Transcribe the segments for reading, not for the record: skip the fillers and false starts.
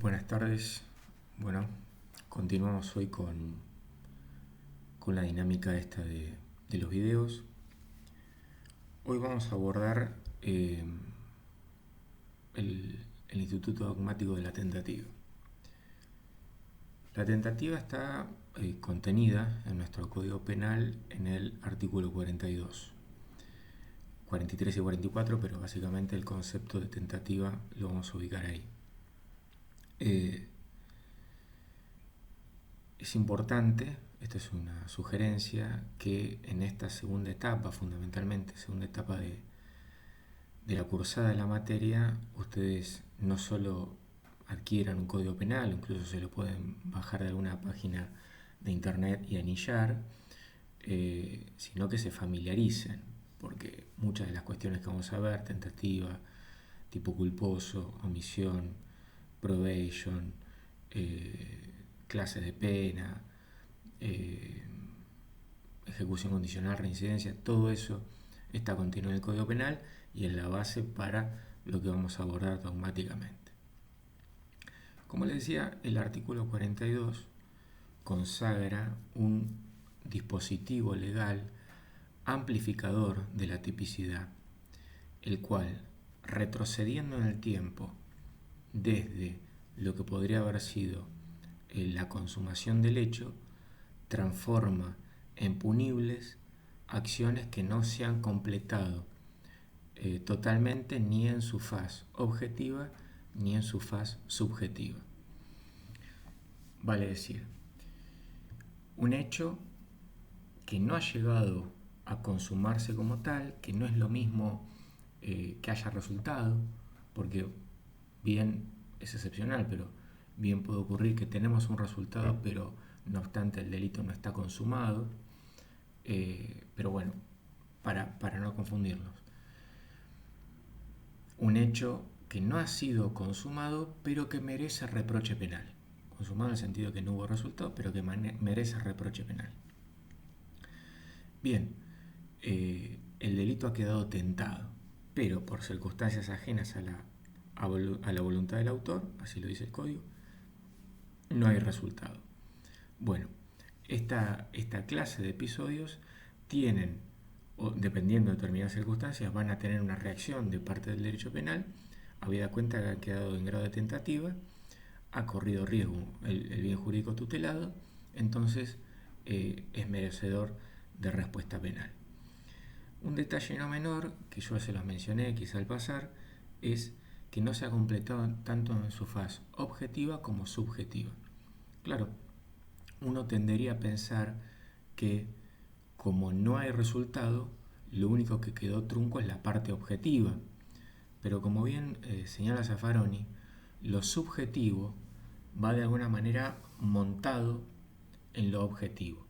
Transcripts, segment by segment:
Buenas tardes. Bueno, continuamos hoy con la dinámica esta de los videos. Hoy vamos a abordar el Instituto Dogmático de la Tentativa. La tentativa está contenida en nuestro Código Penal en el artículo 42, 43 y 44, pero básicamente el concepto de tentativa lo vamos a ubicar ahí. Es importante, esta es una sugerencia, que en esta segunda etapa, fundamentalmente, segunda etapa de la cursada de la materia, ustedes no solo adquieran un código penal, incluso se lo pueden bajar de alguna página de internet y anillar, sino que se familiaricen, porque muchas de las cuestiones que vamos a ver, tentativa, tipo culposo, omisión, probation, clases de pena, ejecución condicional, reincidencia, todo eso está contenido en el Código Penal y es la base para lo que vamos a abordar dogmáticamente. Como les decía, el artículo 42 consagra un dispositivo legal amplificador de la tipicidad, el cual, retrocediendo en el tiempo desde lo que podría haber sido la consumación del hecho, transforma en punibles acciones que no se han completado totalmente ni en su faz objetiva ni en su faz subjetiva. Vale decir, un hecho que no ha llegado a consumarse como tal, que no es lo mismo que haya resultado, porque bien es excepcional, pero bien puede ocurrir que tenemos un resultado, pero no obstante el delito no está consumado, pero bueno, para no confundirnos. Un hecho que no ha sido consumado, pero que merece reproche penal. Consumado en el sentido que no hubo resultado, pero que merece reproche penal. Bien, el delito ha quedado tentado, pero por circunstancias ajenas a la voluntad del autor, así lo dice el código, no hay resultado. Bueno, esta clase de episodios tienen, o dependiendo de determinadas circunstancias, van a tener una reacción de parte del derecho penal, habida cuenta que ha quedado en grado de tentativa, ha corrido riesgo el bien jurídico tutelado, entonces es merecedor de respuesta penal. Un detalle no menor, que yo se los mencioné quizá al pasar, es que no se ha completado tanto en su faz objetiva como subjetiva. Claro, uno tendería a pensar que como no hay resultado, lo único que quedó trunco es la parte objetiva. Pero como bien señala Zaffaroni, lo subjetivo va de alguna manera montado en lo objetivo.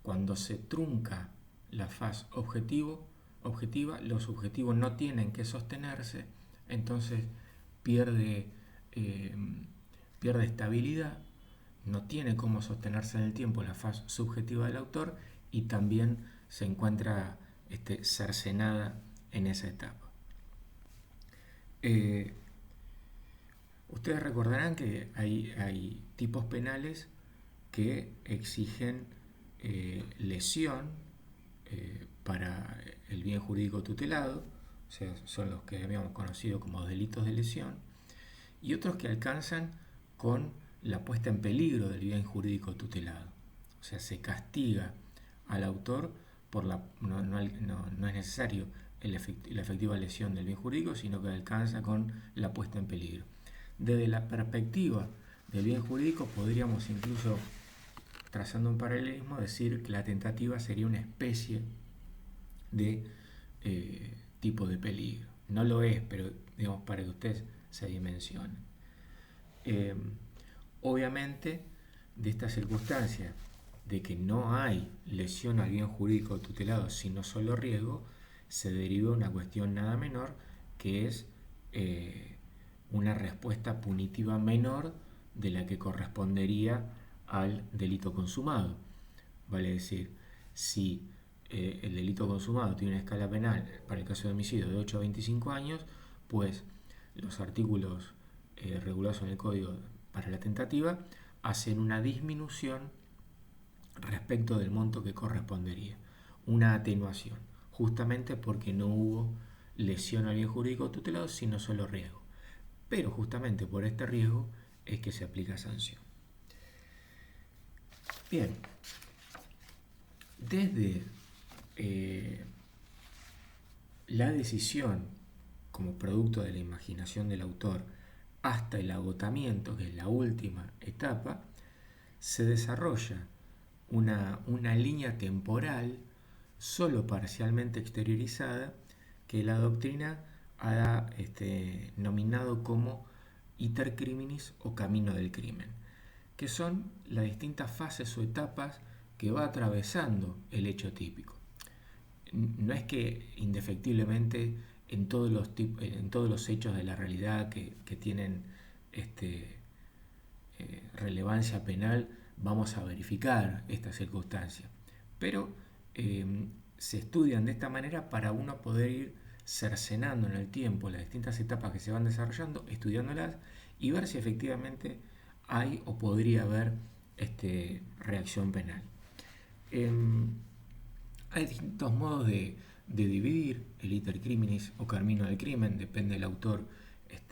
Cuando se trunca la faz objetiva, los objetivos no tienen que sostenerse, entonces pierde estabilidad, no tiene cómo sostenerse en el tiempo la faz subjetiva del autor y también se encuentra cercenada en esa etapa. Ustedes recordarán que hay tipos penales que exigen lesión para el bien jurídico tutelado, o sea, son los que habíamos conocido como delitos de lesión, y otros que alcanzan con la puesta en peligro del bien jurídico tutelado. O sea, se castiga al autor por no es necesario la efectiva lesión del bien jurídico, sino que alcanza con la puesta en peligro. Desde la perspectiva del bien jurídico podríamos incluso, trazando un paralelismo, decir que la tentativa sería una especie de tipo de peligro. No lo es, pero digamos para que ustedes se dimensionen. Obviamente, de esta circunstancia de que no hay lesión al bien jurídico tutelado, sino solo riesgo, se deriva una cuestión nada menor, que es una respuesta punitiva menor de la que correspondería al delito consumado. Vale decir, si el delito consumado tiene una escala penal, para el caso de homicidio, de 8 a 25 años, pues los artículos regulados en el Código para la tentativa, hacen una disminución respecto del monto que correspondería, una atenuación, justamente porque no hubo lesión al bien jurídico tutelado, sino solo riesgo. Pero justamente por este riesgo es que se aplica sanción. Bien, desde la decisión como producto de la imaginación del autor hasta el agotamiento, que es la última etapa, se desarrolla una línea temporal solo parcialmente exteriorizada que la doctrina ha nominado como iter criminis o camino del crimen, que son las distintas fases o etapas que va atravesando el hecho típico. No es que indefectiblemente en todos los hechos de la realidad que tienen relevancia penal vamos a verificar esta circunstancia, pero se estudian de esta manera para uno poder ir cercenando en el tiempo las distintas etapas que se van desarrollando, estudiándolas y ver si efectivamente hay o podría haber reacción penal. Hay distintos modos de dividir el iter criminis o camino del crimen, depende del autor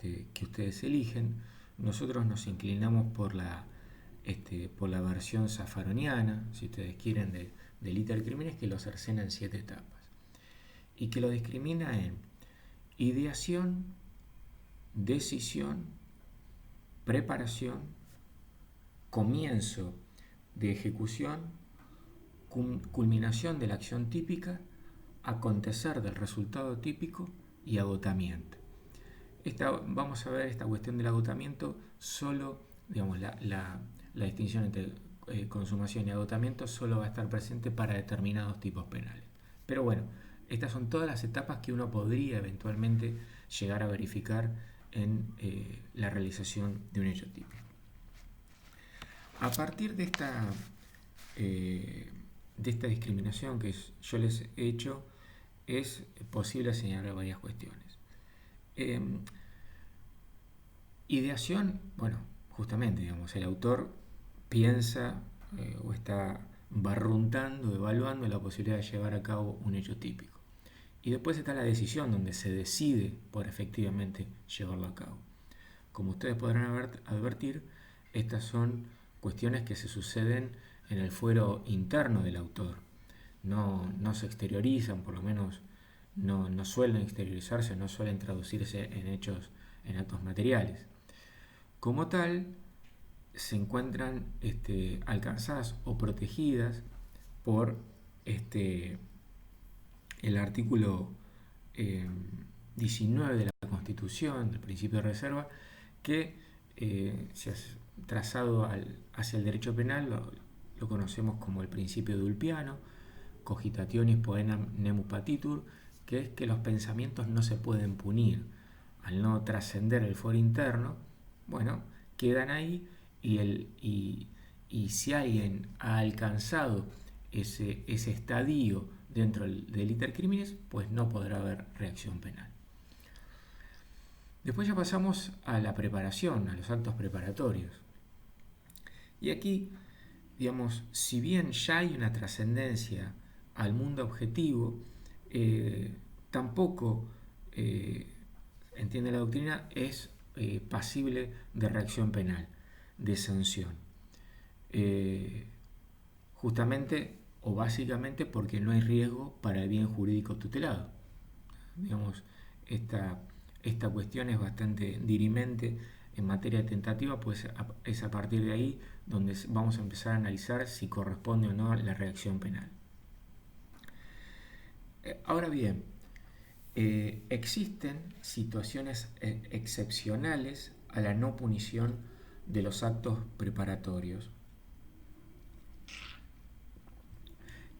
que ustedes eligen. Nosotros nos inclinamos por la versión zaffaroniana, si ustedes quieren, del iter criminis, que lo cercena en 7 etapas y que lo discrimina en ideación, decisión, preparación, comienzo de ejecución, culminación de la acción típica, acontecer del resultado típico y agotamiento. Vamos a ver esta cuestión del agotamiento solo, digamos, la distinción entre consumación y agotamiento solo va a estar presente para determinados tipos penales. Pero bueno, estas son todas las etapas que uno podría eventualmente llegar a verificar en la realización de un hecho típico. A partir de esta discriminación que yo les he hecho, es posible señalar varias cuestiones. Ideación, bueno, justamente, digamos, el autor piensa o está barruntando, evaluando la posibilidad de llevar a cabo un hecho típico. Y después está la decisión, donde se decide por efectivamente llevarlo a cabo. Como ustedes podrán advertir, estas son cuestiones que se suceden en el fuero interno del autor. No se exteriorizan, por lo menos no suelen exteriorizarse, no suelen traducirse en actos materiales. Como tal, se encuentran alcanzadas o protegidas por el artículo 19 de la Constitución, del principio de reserva, que se ha trazado hacia el derecho penal, lo conocemos como el principio de Ulpiano, cogitationis poenam nemo patitur, que es que los pensamientos no se pueden punir. Al no trascender el foro interno, bueno, quedan ahí y si alguien ha alcanzado ese estadio dentro del iter criminis, pues no podrá haber reacción penal. Después ya pasamos a la preparación, a los actos preparatorios. Y aquí, digamos, si bien ya hay una trascendencia al mundo objetivo, tampoco, entiende la doctrina, es pasible de reacción penal, de sanción. Justamente o básicamente porque no hay riesgo para el bien jurídico tutelado. Digamos, esta cuestión es bastante dirimente en materia de tentativa, pues es a partir de ahí donde vamos a empezar a analizar si corresponde o no la reacción penal. Ahora bien, existen situaciones excepcionales a la no punición de los actos preparatorios,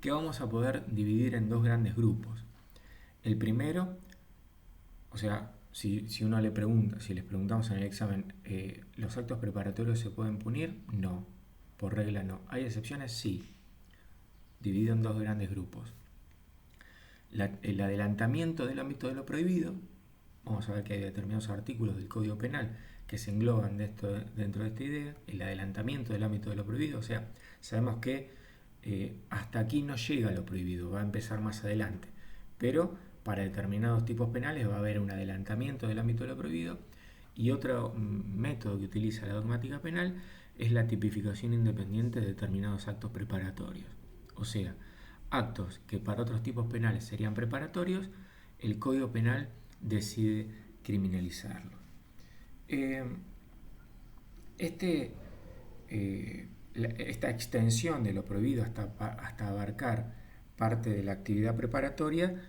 que vamos a poder dividir en dos grandes grupos. El primero, o sea, si uno le pregunta, si les preguntamos en el examen, ¿los actos preparatorios se pueden punir? No, por regla no. ¿Hay excepciones? Sí. Dividido en dos grandes grupos. El adelantamiento del ámbito de lo prohibido, vamos a ver que hay determinados artículos del Código Penal que se engloban dentro de esta idea: el adelantamiento del ámbito de lo prohibido. O sea, sabemos que hasta aquí no llega lo prohibido, va a empezar más adelante, pero para determinados tipos penales va a haber un adelantamiento del ámbito de lo prohibido. Y otro método que utiliza la dogmática penal es la tipificación independiente de determinados actos preparatorios. O sea, actos que para otros tipos penales serían preparatorios, el Código Penal decide criminalizarlos. Esta extensión de lo prohibido hasta abarcar parte de la actividad preparatoria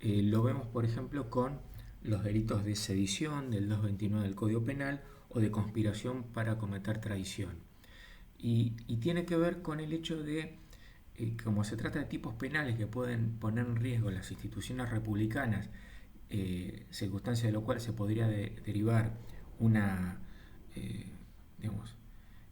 lo vemos, por ejemplo, con los delitos de sedición del 229 del Código Penal o de conspiración para cometer traición. Y tiene que ver con el hecho de, como se trata de tipos penales que pueden poner en riesgo las instituciones republicanas, circunstancia de lo cual se podría derivar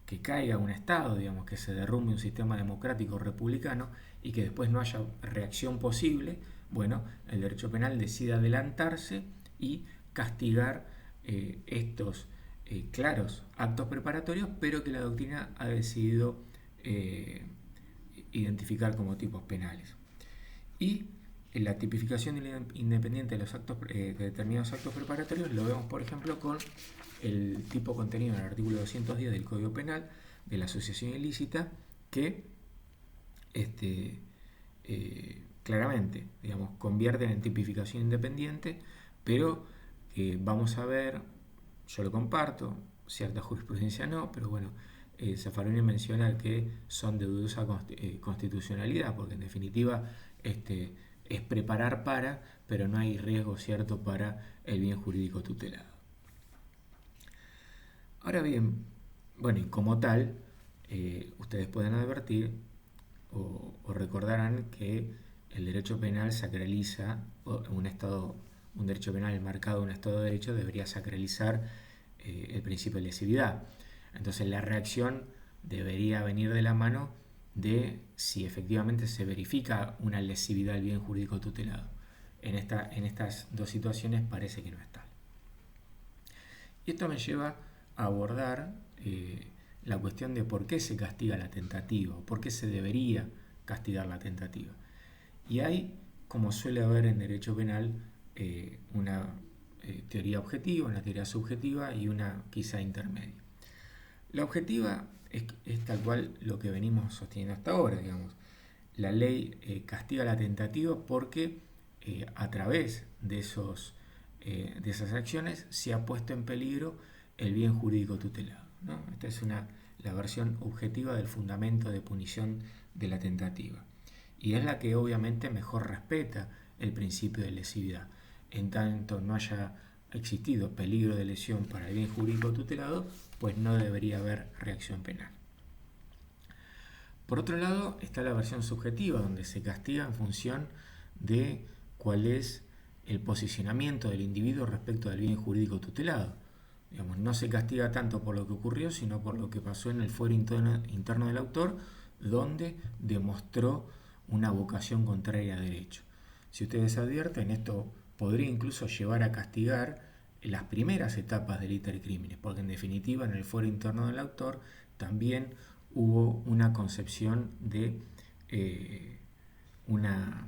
que caiga un Estado, que se derrumbe un sistema democrático republicano y que después no haya reacción posible. Bueno, el derecho penal decide adelantarse y castigar estos claros actos preparatorios, pero que la doctrina ha decidido identificar como tipos penales. Y en la tipificación independiente de los actos de determinados actos preparatorios lo vemos, por ejemplo, con el tipo contenido en el artículo 210 del Código Penal de la asociación ilícita, que claramente, convierten en tipificación independiente, pero vamos a ver, yo lo comparto, cierta jurisprudencia no, pero bueno, Zaffaroni menciona que son de dudosa constitucionalidad, porque en definitiva es preparar para, pero no hay riesgo cierto para el bien jurídico tutelado. Ahora bien, bueno, y como tal, ustedes pueden advertir o recordarán que el derecho penal sacraliza, un derecho penal enmarcado en un Estado de Derecho debería sacralizar el principio de lesividad. Entonces la reacción debería venir de la mano de si efectivamente se verifica una lesividad del bien jurídico tutelado. En estas dos situaciones parece que no es tal. Y esto me lleva a abordar la cuestión de por qué se castiga la tentativa, o por qué se debería castigar la tentativa. Y hay, como suele haber en derecho penal, una teoría objetiva, una teoría subjetiva y una quizá intermedia. La objetiva es tal cual lo que venimos sosteniendo hasta ahora, La ley castiga la tentativa porque a través de esas acciones se ha puesto en peligro el bien jurídico tutelado, ¿no? Esta es la versión objetiva del fundamento de punición de la tentativa. Y es la que obviamente mejor respeta el principio de lesividad. En tanto no haya existido peligro de lesión para el bien jurídico tutelado, pues no debería haber reacción penal. Por otro lado está la versión subjetiva, donde se castiga en función de cuál es el posicionamiento del individuo respecto del bien jurídico tutelado. No se castiga tanto por lo que ocurrió, sino por lo que pasó en el fuero interno del autor, donde demostró una vocación contraria a derecho. Si ustedes advierten, esto podría incluso llevar a castigar las primeras etapas del iter criminis, porque en definitiva en el fuero interno del autor también hubo una concepción de una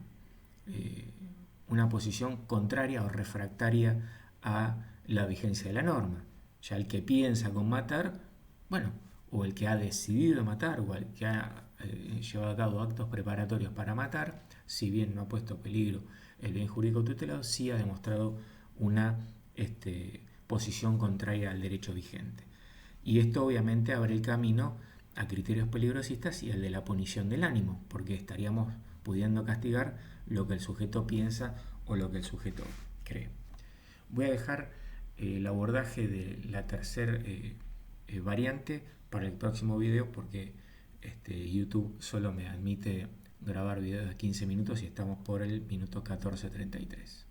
posición contraria o refractaria a la vigencia de la norma. Ya el que piensa con matar, o el que ha decidido matar, o el que ha llevado a cabo actos preparatorios para matar, si bien no ha puesto en peligro el bien jurídico tutelado, sí ha demostrado una posición contraria al derecho vigente. Y esto obviamente abre el camino a criterios peligrosistas y al de la punición del ánimo, porque estaríamos pudiendo castigar lo que el sujeto piensa o lo que el sujeto cree. Voy a dejar el abordaje de la tercera variante para el próximo video, porque YouTube solo me admite grabar videos de 15 minutos y estamos por el minuto 14:33.